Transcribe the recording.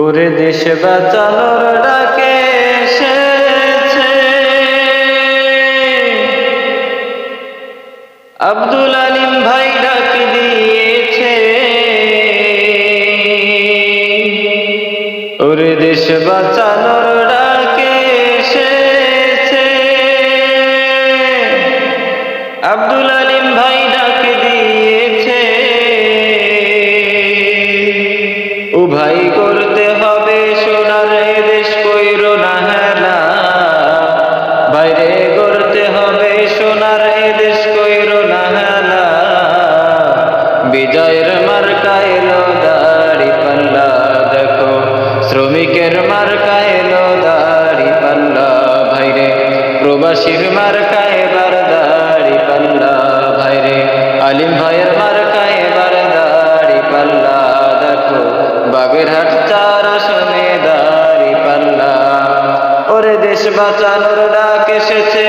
ওরে দেশ বাঁচানোর ডাকে এসেছে আব্দুল আলিম ভাই ডাক দিয়েছে। ওরে দেশ বাঁচানোর ডাকে এসেছে আব্দুল আলিম ভাই ডাক দিয়েছে। ও ভাই করতে হবে সোনার দেশ কইরো না হেলা, বাইরে করতে হবে সোনার দেশ কইরো না হেলা। বিজয়ের মার্কা এলো দাড়ি পাল্লা, দেখো শ্রমিকের মার্কা এলো দাড়ি পাল্লা। ভাইরে প্রবাসীর মার্কা এবার দাড়ি পাল্লা, ভাইরে আলিম ভাইয়ের মার্কা এবার দাড়ি পাল্লা। দেখো বাগেরহাট 4 আসনে দাড়ি পাল্লা। ওরে দেশ বাঁচানোর ডাক এসেছে